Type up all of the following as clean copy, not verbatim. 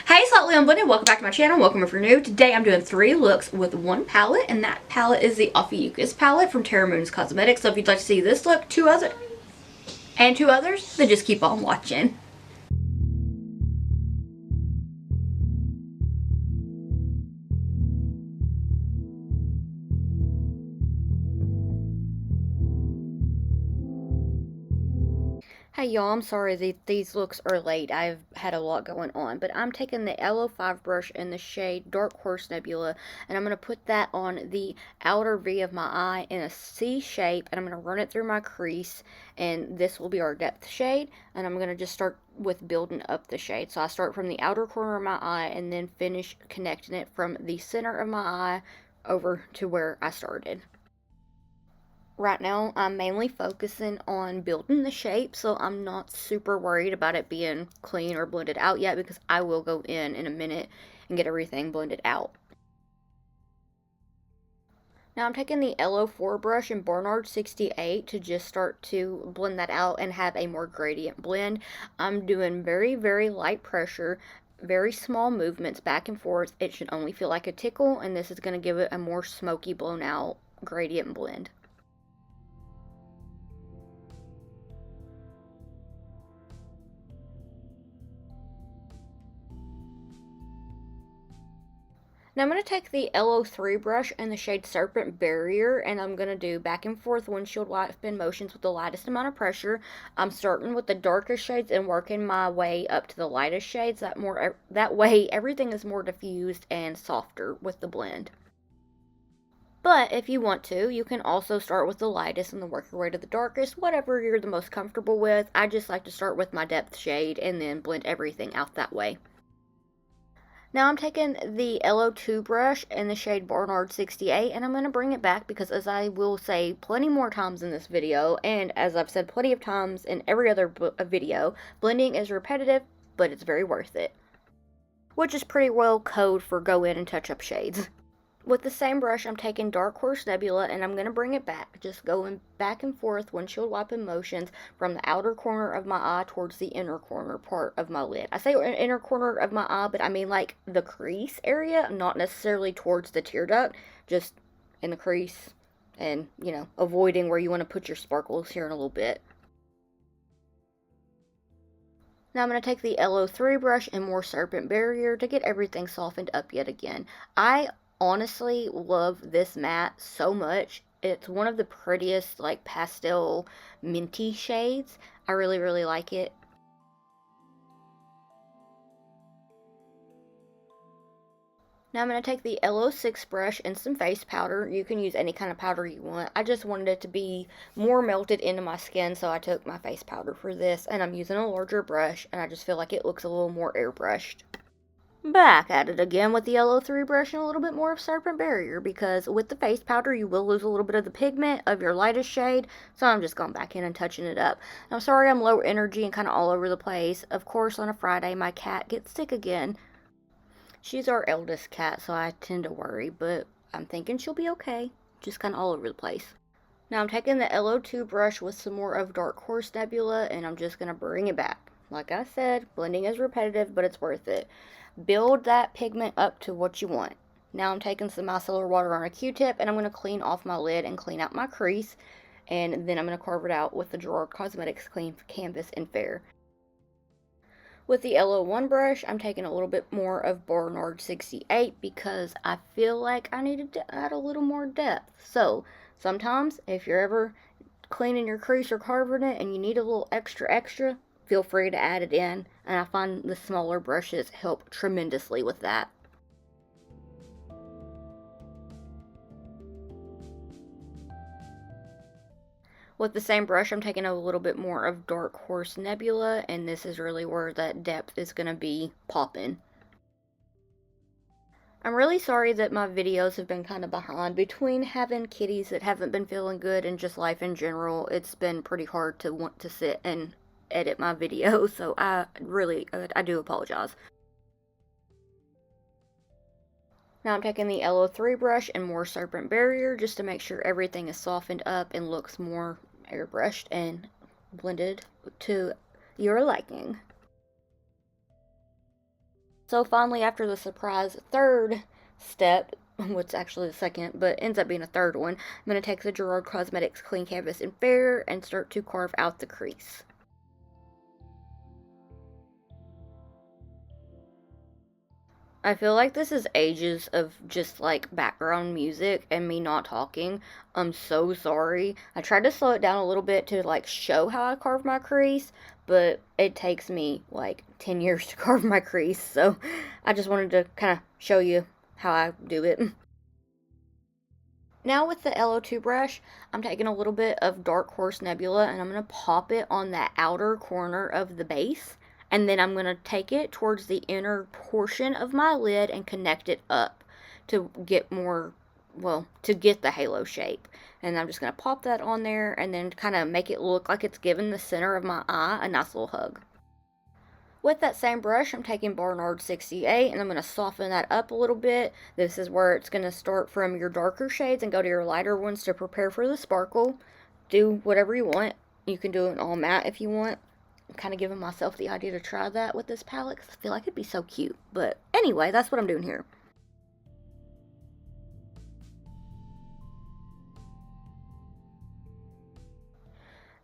Hey, Slightly Unblended, welcome back to my channel. Welcome if you're new. Today I'm doing 3 looks with one palette, and that palette is the Ophiucus palette from Terra Moons Cosmetics. So if you'd like to see this look, two others, then just keep on watching. Hey y'all, I'm sorry these looks are late. I've had a lot going on, but I'm taking the L05 brush in the shade Dark Horse Nebula, and I'm going to put that on the outer V of my eye in a C shape, and I'm going to run it through my crease, and this will be our depth shade, and I'm going to just start with building up the shade. So I start from the outer corner of my eye and then finish connecting it from the center of my eye over to where I started. Right now, I'm mainly focusing on building the shape, so I'm not super worried about it being clean or blended out yet, because I will go in a minute and get everything blended out. Now I'm taking the L04 brush in Barnard 68 to just start to blend that out and have a more gradient blend. I'm doing very, very light pressure, very small movements back and forth. It should only feel like a tickle, and this is going to give it a more smoky, blown out gradient blend. Now I'm going to take the L03 brush in the shade Serpent Barrier, and I'm going to do back and forth windshield wipe spin motions with the lightest amount of pressure. I'm starting with the darkest shades and working my way up to the lightest shades. That way everything is more diffused and softer with the blend. But if you want to, you can also start with the lightest and then work your way to the darkest, whatever you're the most comfortable with. I just like to start with my depth shade and then blend everything out that way. Now I'm taking the L02 brush in the shade Barnard 68, and I'm going to bring it back because, as I will say plenty more times in this video, and as I've said plenty of times in every other video, blending is repetitive, but it's very worth it. Which is pretty well code for go in and touch up shades. With the same brush, I'm taking Dark Horse Nebula, and I'm going to bring it back, just going back and forth windshield wiping motions from the outer corner of my eye towards the inner corner part of my lid. I say inner corner of my eye, but I mean like the crease area, not necessarily towards the tear duct, just in the crease, and, you know, avoiding where you want to put your sparkles here in a little bit. Now I'm going to take the L03 brush and more Serpent Barrier to get everything softened up yet again. I honestly love this matte so much. It's one of the prettiest, like, pastel minty shades. I really, really like it. Now I'm going to take the L06 brush and some face powder. You can use any kind of powder you want. I just wanted it to be more melted into my skin, so I took my face powder for this. And I'm using a larger brush, and I just feel like it looks a little more airbrushed. Back at it again with the L03 brush and a little bit more of Serpent Barrier, because with the face powder you will lose a little bit of the pigment of your lightest shade, so I'm just going back in and touching it up. I'm sorry I'm low energy and kind of all over the place. Of course, on a Friday my cat gets sick again. She's our eldest cat, so I tend to worry, but I'm thinking she'll be okay. Just kind of all over the place. Now I'm taking the L02 brush with some more of Dark Horse Nebula, and I'm just going to bring it back. Like I said, blending is repetitive, but it's worth it. Build that pigment up to what you want. Now I'm taking some micellar water on a Q-tip, and I'm going to clean off my lid and clean out my crease, and then I'm going to carve it out with the Gerard Cosmetics Clean Canvas in Fair. With the L01 brush, I'm taking a little bit more of Barnard 68 because I feel like I needed to add a little more depth. So sometimes if you're ever cleaning your crease or carving it and you need a little extra, feel free to add it in, and I find the smaller brushes help tremendously with that. With the same brush, I'm taking a little bit more of Dark Horse Nebula, and this is really where that depth is going to be popping. I'm really sorry that my videos have been kind of behind. Between having kitties that haven't been feeling good and just life in general, it's been pretty hard to want to sit and edit my videos, so I do apologize. Now I'm taking the L03 brush and more Serpent Barrier just to make sure everything is softened up and looks more airbrushed and blended to your liking. So finally, after the surprise third step, what's actually the second, but ends up being a third one, I'm going to take the Gerard Cosmetics Clean Canvas in Fair and start to carve out the crease. I feel like this is ages of just like background music and me not talking. I'm so sorry. I tried to slow it down a little bit to like show how I carve my crease, but it takes me like 10 years to carve my crease, so I just wanted to kind of show you how I do it. Now with the LO2 brush, I'm taking a little bit of Dark Horse Nebula and I'm going to pop it on that outer corner of the base. And then I'm going to take it towards the inner portion of my lid and connect it up to get more, well, to get the halo shape. And I'm just going to pop that on there and then kind of make it look like it's giving the center of my eye a nice little hug. With that same brush, I'm taking Barnard 68 and I'm going to soften that up a little bit. This is where it's going to start from your darker shades and go to your lighter ones to prepare for the sparkle. Do whatever you want. You can do it all matte if you want. I'm kind of giving myself the idea to try that with this palette because I feel like it'd be so cute. But anyway, that's what I'm doing here.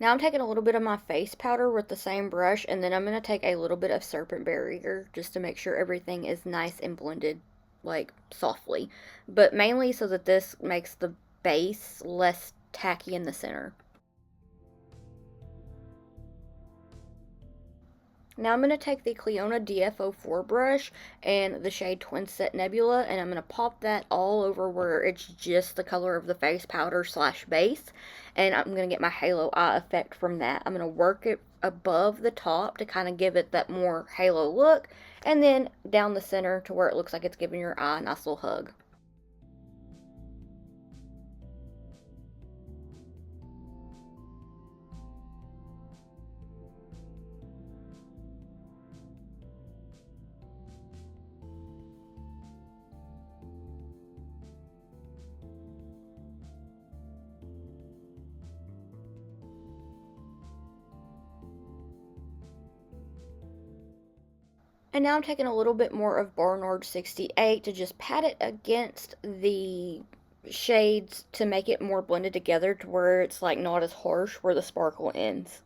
Now I'm taking a little bit of my face powder with the same brush, and then I'm going to take a little bit of Serpent Barrier just to make sure everything is nice and blended, like, softly. But mainly so that this makes the base less tacky in the center. Now I'm going to take the Cliona DF04 brush and the shade Twin Set Nebula, and I'm going to pop that all over where it's just the color of the face powder slash base, and I'm going to get my halo eye effect from that. I'm going to work it above the top to kind of give it that more halo look, and then down the center to where it looks like it's giving your eye a nice little hug. And now I'm taking a little bit more of Barnard 68 to just pat it against the shades to make it more blended together to where it's like not as harsh where the sparkle ends.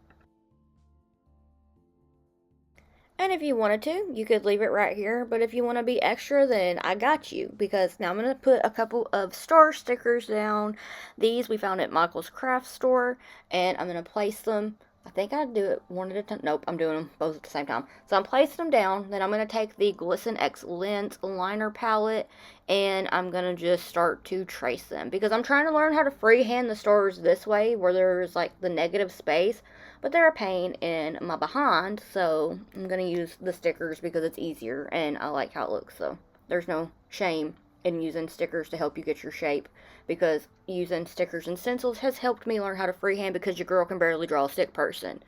And if you wanted to, you could leave it right here, but if you want to be extra, then I got you, because now I'm going to put a couple of star stickers down. These we found at Michael's Craft Store, and I'm going to place them. I think I do it one at a time. Nope, I'm doing them both at the same time. So I'm placing them down, then I'm going to take the Glisten X Lens liner palette, and I'm going to just start to trace them, because I'm trying to learn how to freehand the stars this way, where there's like the negative space, but they're a pain in my behind, so I'm going to use the stickers because it's easier and I like how it looks. So there's no shame in using stickers to help you get your shape, because using stickers and stencils has helped me learn how to freehand, because your girl can barely draw a stick person.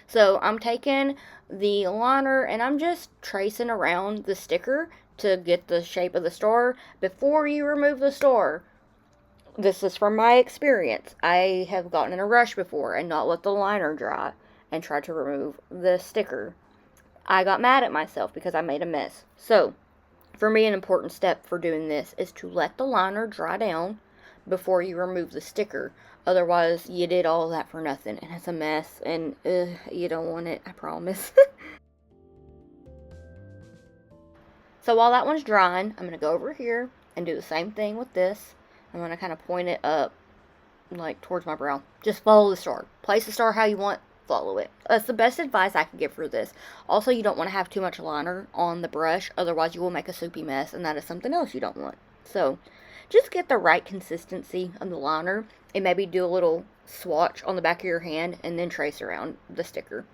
So I'm taking the liner and I'm just tracing around the sticker to get the shape of the star. Before you remove the star, this is from my experience, I have gotten in a rush before and not let the liner dry and tried to remove the sticker. I got mad at myself because I made a mess. So, for me, an important step for doing this is to let the liner dry down before you remove the sticker. Otherwise, you did all that for nothing and it's a mess, and you don't want it, I promise. So while that one's drying, I'm going to go over here and do the same thing with this. I'm going to kind of point it up, like, towards my brow. Just follow the star. Place the star how you want, follow it. That's the best advice I can give for this. Also, you don't want to have too much liner on the brush, otherwise you will make a soupy mess, and that is something else you don't want. So, just get the right consistency of the liner, and maybe do a little swatch on the back of your hand, and then trace around the sticker.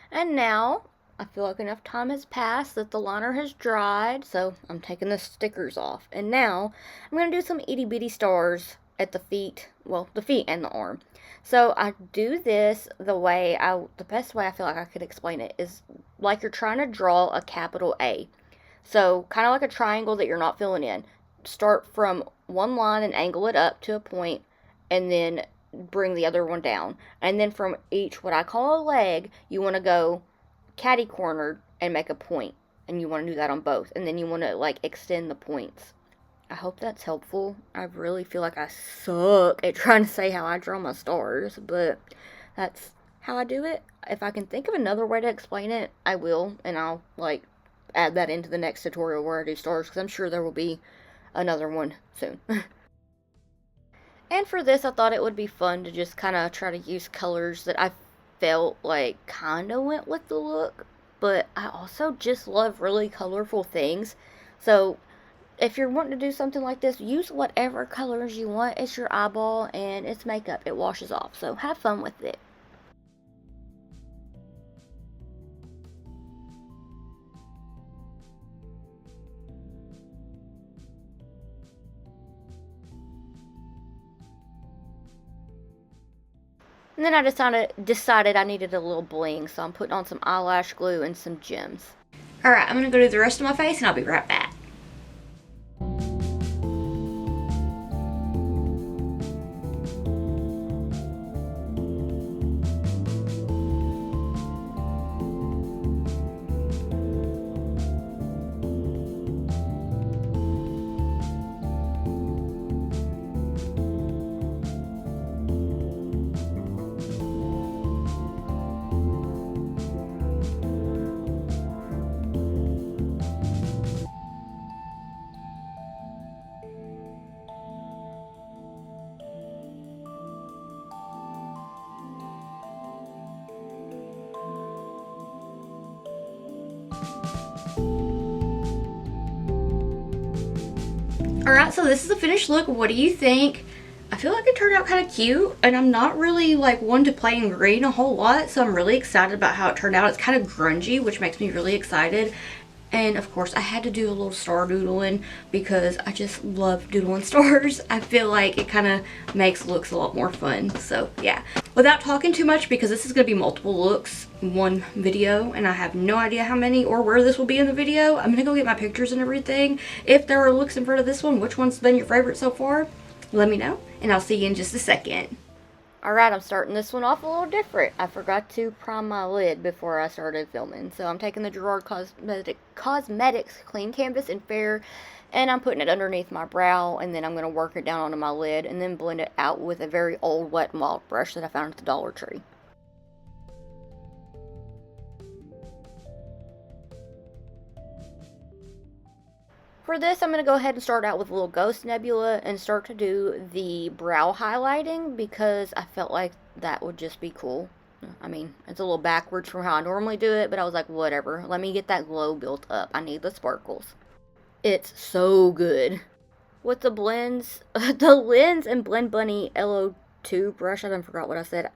And now, I feel like enough time has passed that the liner has dried, so I'm taking the stickers off. And now I'm going to do some itty bitty stars at the feet, well, the feet and the arm. So I do this the best way I feel like I could explain it is like you're trying to draw a capital A. So kind of like a triangle that you're not filling in. Start from one line and angle it up to a point, and then bring the other one down. And then from each, what I call a leg, you want to go catty cornered and make a point. And you want to do that on both. And then you want to like extend the points. I hope that's helpful. I really feel like I suck at trying to say how I draw my stars, but that's how I do it. If I can think of another way to explain it, I will, and I'll like add that into the next tutorial where I do stars, because I'm sure there will be another one soon. And for this, I thought it would be fun to just kind of try to use colors that I felt like kind of went with the look, but I also just love really colorful things. So if you're wanting to do something like this, use whatever colors you want. It's your eyeball and it's makeup. It washes off. So have fun with it. And then I decided I needed a little bling, so I'm putting on some eyelash glue and some gems. Alright, I'm going to go do the rest of my face and I'll be right back. Alright, so this is the finished look. What do you think? I feel like it turned out kind of cute, and I'm not really like one to play in green a whole lot, so I'm really excited about how it turned out. It's kind of grungy, which makes me really excited. And of course I had to do a little star doodling because I just love doodling stars. I feel like it kind of makes looks a lot more fun. So yeah, without talking too much, because this is going to be multiple looks in one video and I have no idea how many or where this will be in the video, I'm going to go get my pictures and everything. If there are looks in front of this one, which one's been your favorite so far, let me know and I'll see you in just a second. Alright, I'm starting this one off a little different. I forgot to prime my lid before I started filming. So I'm taking the Gerard Cosmetics Clean Canvas in Fair, and I'm putting it underneath my brow, and then I'm going to work it down onto my lid, and then blend it out with a very old Wet n Wild brush that I found at the Dollar Tree. For this, I'm going to go ahead and start out with a little Ghost Nebula and start to do the brow highlighting because I felt like that would just be cool. I mean, it's a little backwards from how I normally do it, but I was like, whatever. Let me get that glow built up. I need the sparkles. It's so good. With the blends, the Lens and Blend Bunny LO2 brush, I done forgot what I said.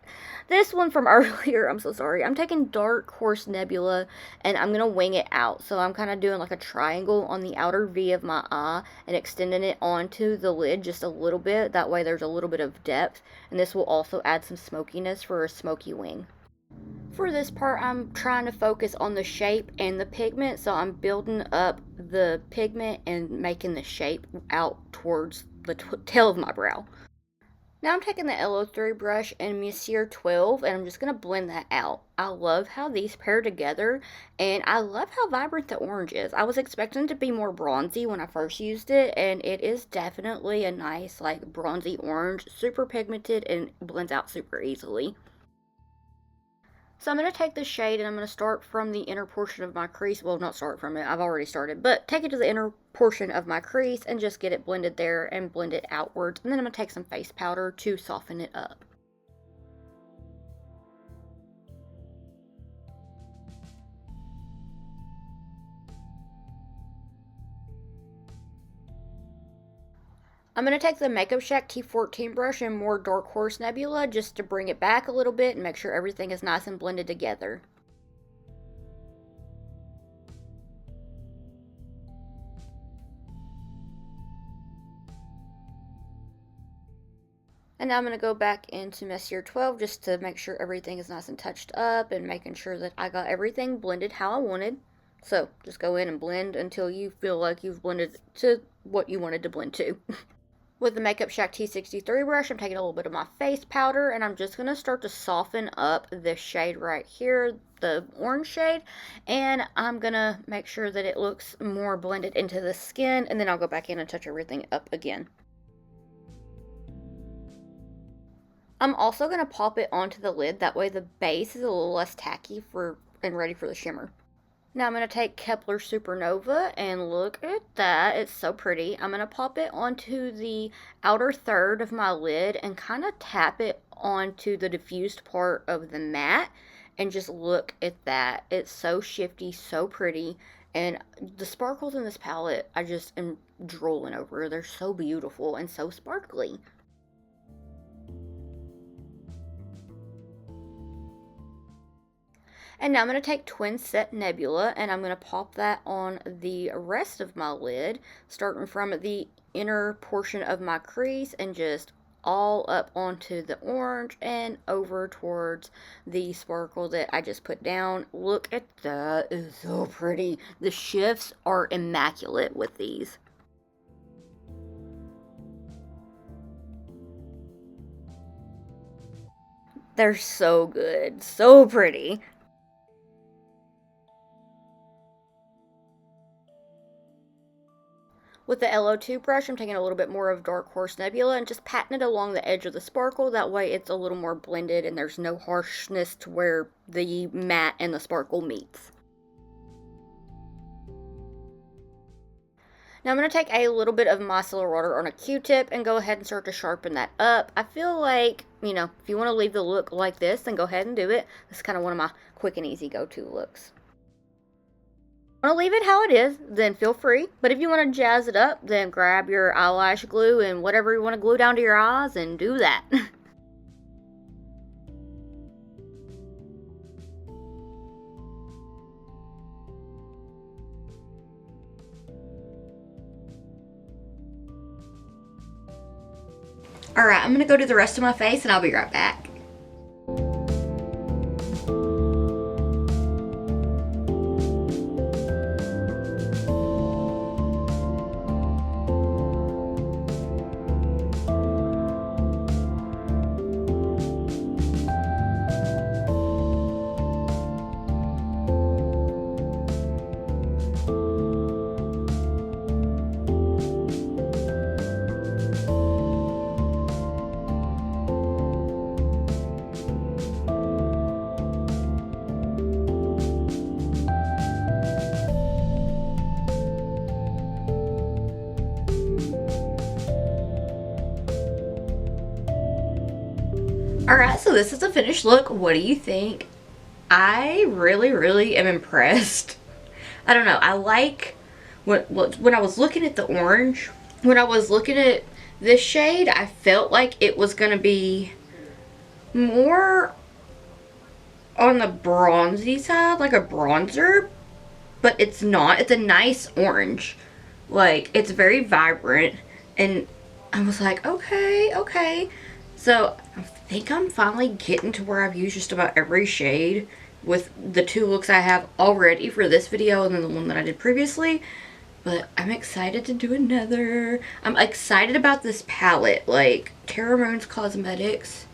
This one from earlier, I'm so sorry. I'm taking Dark Horse Nebula and I'm going to wing it out. So I'm kind of doing like a triangle on the outer V of my eye and extending it onto the lid just a little bit. That way there's a little bit of depth. And this will also add some smokiness for a smoky wing. For this part, I'm trying to focus on the shape and the pigment. So I'm building up the pigment and making the shape out towards the tail of my brow. Now I'm taking the LO3 brush and Monsieur 12 and I'm just going to blend that out. I love how these pair together and I love how vibrant the orange is. I was expecting it to be more bronzy when I first used it and it is definitely a nice like bronzy orange, super pigmented and blends out super easily. So I'm going to take this shade and I'm going to start from the inner portion of my crease. Well, not start from it. I've already started. But take it to the inner portion of my crease and just get it blended there and blend it outwards. And then I'm going to take some face powder to soften it up. I'm going to take the Makeup Shack T14 brush and more Dark Horse Nebula just to bring it back a little bit and make sure everything is nice and blended together. And now I'm going to go back into Messier 12 just to make sure everything is nice and touched up and making sure that I got everything blended how I wanted. So just go in and blend until you feel like you've blended to what you wanted to blend to. With the Makeup Shack T63 brush, I'm taking a little bit of my face powder and I'm just going to start to soften up this shade right here, the orange shade, and I'm going to make sure that it looks more blended into the skin, and then I'll go back in and touch everything up again. I'm also going to pop it onto the lid, that way the base is a little less tacky and ready for the shimmer. Now I'm going to take Kepler Supernova, and look at that, it's so pretty. I'm going to pop it onto the outer third of my lid and kind of tap it onto the diffused part of the matte, and just look at that. It's so shifty, so pretty, and the sparkles in this palette, I just am drooling over. They're so beautiful and so sparkly. And now I'm going to take Twin Set Nebula, and I'm going to pop that on the rest of my lid, starting from the inner portion of my crease and just all up onto the orange and over towards the sparkle that I just put down. Look at that, it's so pretty. The shifts are immaculate with these. They're so good, so pretty. With the LO2 brush, I'm taking a little bit more of Dark Horse Nebula and just patting it along the edge of the sparkle. That way it's a little more blended and there's no harshness to where the matte and the sparkle meets. Now I'm going to take a little bit of micellar water on a Q-tip and go ahead and start to sharpen that up. I feel like, you know, if you want to leave the look like this, then go ahead and do it. This is kind of one of my quick and easy go-to looks. Want to leave it how it is, then feel free. But if you want to jazz it up, then grab your eyelash glue and whatever you want to glue down to your eyes and do that. Alright, I'm going to go do the rest of my face and I'll be right back. Alright, so this is the finished look. What do you think? I really am impressed. I don't know, I like when I was looking at the orange, when I was looking at this shade, I felt like it was going to be more on the bronzy side, like a bronzer, but it's not. It's a nice orange. Like, it's very vibrant, and I was like, okay. So I think I'm finally getting to where I've used just about every shade with the two looks I have already for this video and then the one that I did previously. But I'm excited to do another. I'm excited about this palette, like Terra Moons Cosmetics,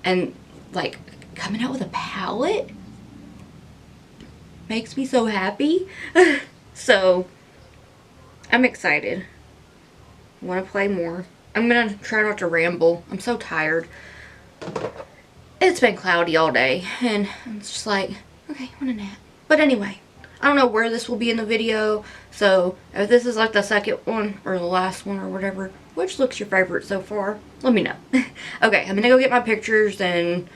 and like coming out with a palette makes me so happy. So I'm excited. I want to play more. I'm gonna try not to ramble. I'm so tired. It's been cloudy all day and it's just like, okay, I want a nap. But anyway, I don't know where this will be in the video, so if this is like the second one or the last one or whatever, which looks your favorite so far, let me know. Okay, I'm gonna go get my pictures and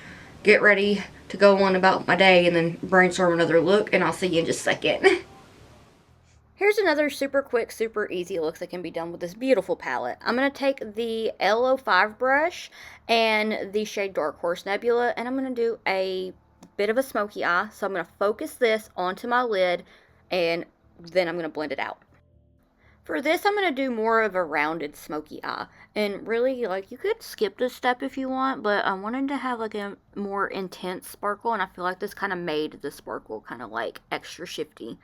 get ready to go on about my day and then brainstorm another look, and I'll see you in just a second. Here's another super quick, super easy look that can be done with this beautiful palette. I'm going to take the LO5 brush and the shade Dark Horse Nebula, and I'm going to do a bit of a smoky eye. So I'm going to focus this onto my lid, and then I'm going to blend it out. For this, I'm going to do more of a rounded smoky eye. And really, like, you could skip this step if you want, but I wanted to have, like, a more intense sparkle, and I feel like this kind of made the sparkle kind of, like, extra shifty.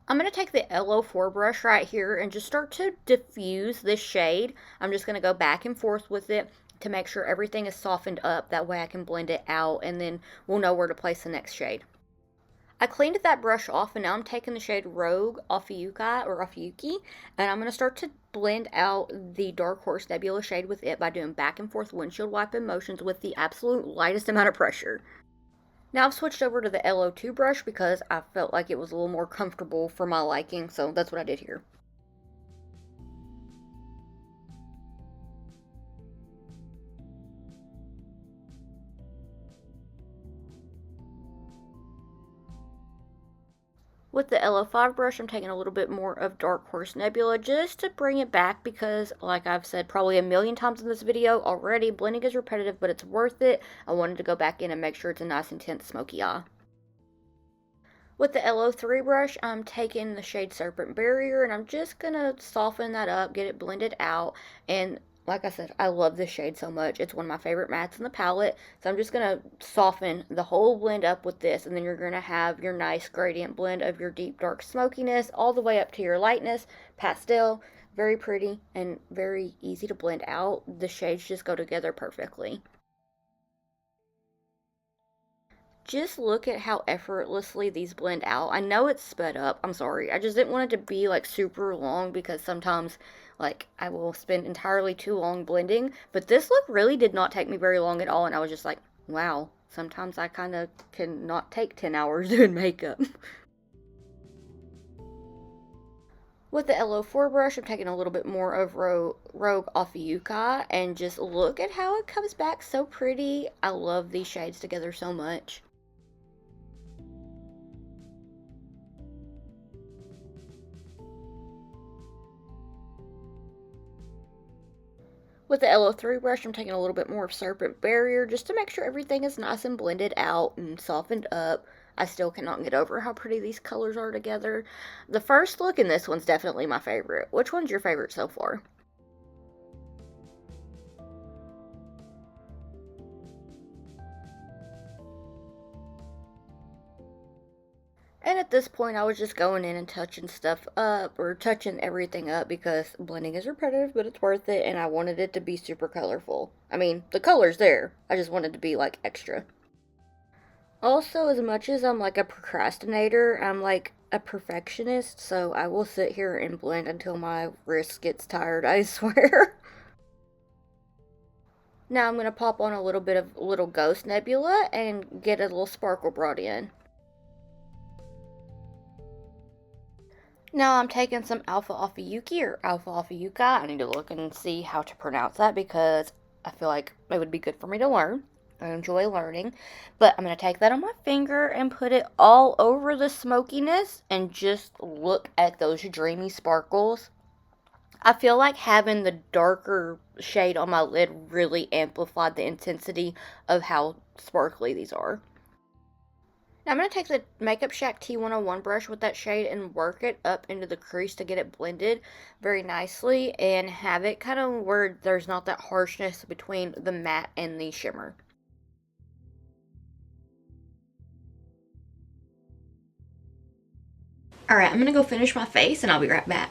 I'm going to take the LO4 brush right here and just start to diffuse this shade. I'm just going to go back and forth with it to make sure everything is softened up. That way I can blend it out, and then we'll know where to place the next shade. I cleaned that brush off, and now I'm taking the shade Rogue Ophiucus or Ophiucus, and I'm going to start to blend out the Dark Horse Nebula shade with it by doing back and forth windshield wiping motions with the absolute lightest amount of pressure. Now I've switched over to the LO2 brush because I felt like it was a little more comfortable for my liking, so that's what I did here. With the LO5 brush, I'm taking a little bit more of Dark Horse Nebula just to bring it back because, like I've said probably a million times in this video already, blending is repetitive, but it's worth it. I wanted to go back in and make sure it's a nice intense smoky eye. With the LO3 brush, I'm taking the shade Serpent Barrier, and I'm just going to soften that up, get it blended out, and like I said, I love this shade so much. It's one of my favorite mattes in the palette. So I'm just going to soften the whole blend up with this. And then you're going to have your nice gradient blend of your deep dark smokiness all the way up to your lightness. Pastel. Very pretty and very easy to blend out. The shades just go together perfectly. Just look at how effortlessly these blend out. I know it's sped up. I'm sorry. I just didn't want it to be like super long because sometimes like I will spend entirely too long blending. But this look really did not take me very long at all. And I was just like, wow, sometimes I kind of can not take 10 hours doing makeup. With the LO4 brush, I'm taking a little bit more of Rogue Ophiucus and just look at how it comes back so pretty. I love these shades together so much. With the LO3 brush, I'm taking a little bit more of Serpent Barrier just to make sure everything is nice and blended out and softened up. I still cannot get over how pretty these colors are together. The first look in this one's definitely my favorite. Which one's your favorite so far? And at this point, I was just going in and touching stuff up, or touching everything up, because blending is repetitive, but it's worth it, and I wanted it to be super colorful. I mean, the color's there, I just wanted to be, like, extra. Also, as much as I'm, like, a procrastinator, I'm, like, a perfectionist, so I will sit here and blend until my wrist gets tired, I swear. Now I'm going to pop on a little bit of Little Ghost Nebula and get a little sparkle brought in. Now I'm taking some Alpha Ophiuchi or Alpha Ophiuchi. I need to look and see how to pronounce that because I feel like it would be good for me to learn. I enjoy learning. But I'm going to take that on my finger and put it all over the smokiness and just look at those dreamy sparkles. I feel like having the darker shade on my lid really amplified the intensity of how sparkly these are. Now I'm going to take the Makeup Shack T101 brush with that shade and work it up into the crease to get it blended very nicely and have it kind of where there's not that harshness between the matte and the shimmer. Alright, I'm going to go finish my face and I'll be right back.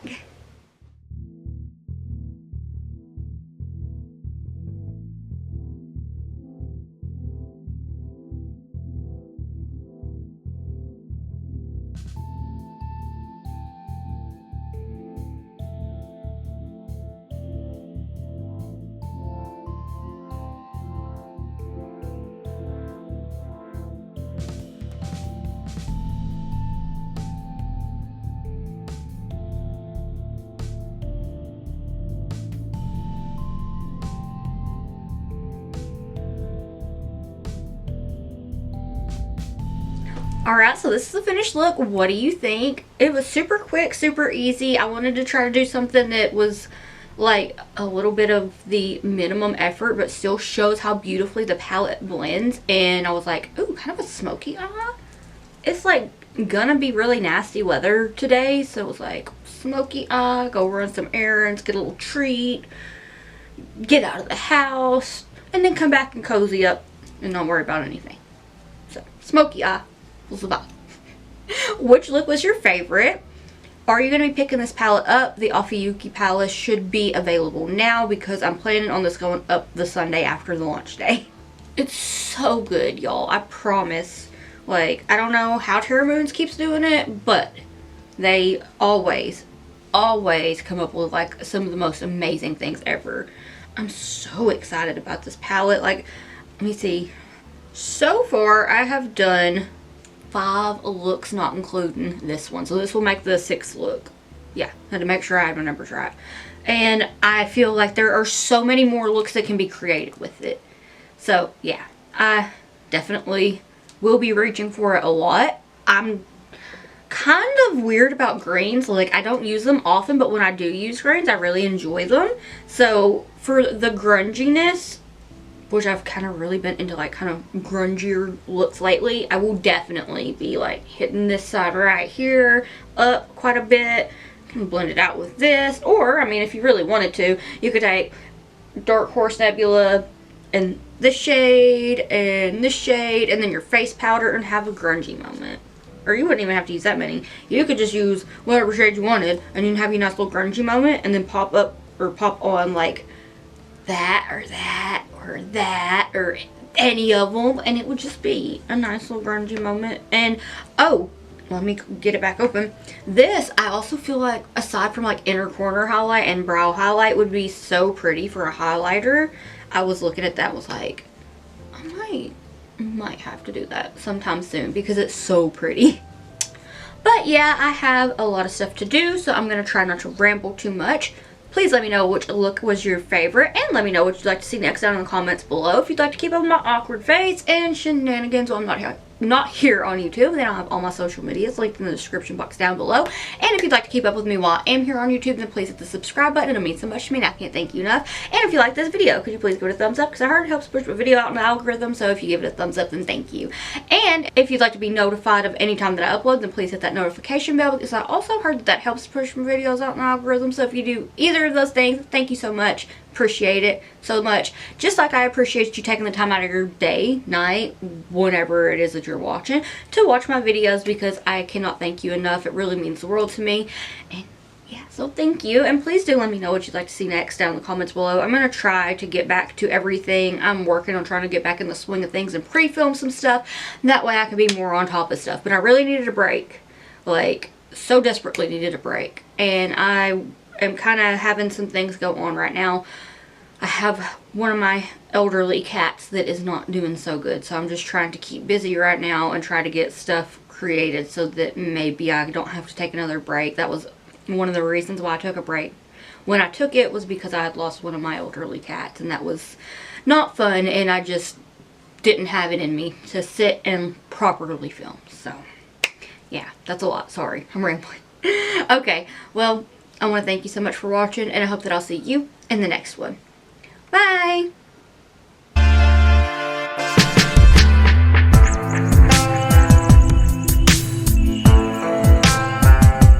Alright, so this is the finished look. What do you think? It was super quick, super easy. I wanted to try to do something that was like a little bit of the minimum effort but still shows how beautifully the palette blends, and I was like, ooh, kind of a smoky eye. It's like gonna be really nasty weather today, so it was like smoky eye, go run some errands, get a little treat, get out of the house, and then come back and cozy up and not worry about anything. So, smoky eye was the vibe. Which look was your favorite? Are you going to be picking this palette up? The Ophiucus palette should be available now because I'm planning on this going up the Sunday after the launch day. It's so good, y'all. I promise. Like, I don't know how Terra Moons keeps doing it, but they always come up with like some of the most amazing things ever. I'm so excited about this palette. Like, let me see. So far, I have done 5 looks, not including this one. So this will make the 6th look. Yeah, I had to make sure I had my numbers right. And I feel like there are so many more looks that can be created with it. So, yeah, I definitely will be reaching for it a lot. I'm kind of weird about greens. Like, I don't use them often, but when I do use greens, I really enjoy them. So, for the grunginess, which I've kind of really been into like kind of grungier looks lately, I will definitely be like hitting this side right here up quite a bit. You can blend it out with this, or I mean, if you really wanted to, you could take Dark Horse Nebula and this shade and this shade and then your face powder and have a grungy moment. Or you wouldn't even have to use that many. You could just use whatever shade you wanted and you can have your nice little grungy moment and then pop up or pop on like that or that or that or any of them, and it would just be a nice little grungy moment. And oh, let me get it back open. This, I also feel like, aside from like inner corner highlight and brow highlight, would be so pretty for a highlighter. I was looking at that, was like, I might have to do that sometime soon because it's so pretty. But yeah, I have a lot of stuff to do, so I'm gonna try not to ramble too much. Please let me know which look was your favorite, and let me know what you'd like to see next down in the comments below. If you'd like to keep up with my awkward face and shenanigans while I'm not here on YouTube, then I'll have all my social medias linked in the description box down below. And if you'd like to keep up with me while I am here on YouTube, then please hit the subscribe button. It means so much to me and I can't thank you enough. And if you like this video, could you please give it a thumbs up, because I heard it helps push my video out in the algorithm, so if you give it a thumbs up, then thank you. And if you'd like to be notified of any time that I upload, then please hit that notification bell, because I also heard that helps push my videos out in the algorithm. So if you do either of those things, thank you so much. Appreciate it so much. Just like I appreciate you taking the time out of your day, night, whenever it is that you're watching, to watch my videos, because I cannot thank you enough. It really means the world to me. And yeah, so thank you. And please do let me know what you'd like to see next down in the comments below. I'm going to try to get back to everything. I'm working on trying to get back in the swing of things and pre-film some stuff. That way I can be more on top of stuff. But I really needed a break. Like, so desperately needed a break. And I am kind of having some things go on right now. I have one of my elderly cats that is not doing so good, so I'm just trying to keep busy right now and try to get stuff created so that maybe I don't have to take another break. That was one of the reasons why I took a break. When I took it was because I had lost one of my elderly cats, and that was not fun, and I just didn't have it in me to sit and properly film. So yeah, that's a lot. Sorry, I'm rambling. Okay, well, I want to thank you so much for watching, and I hope that I'll see you in the next one. Bye!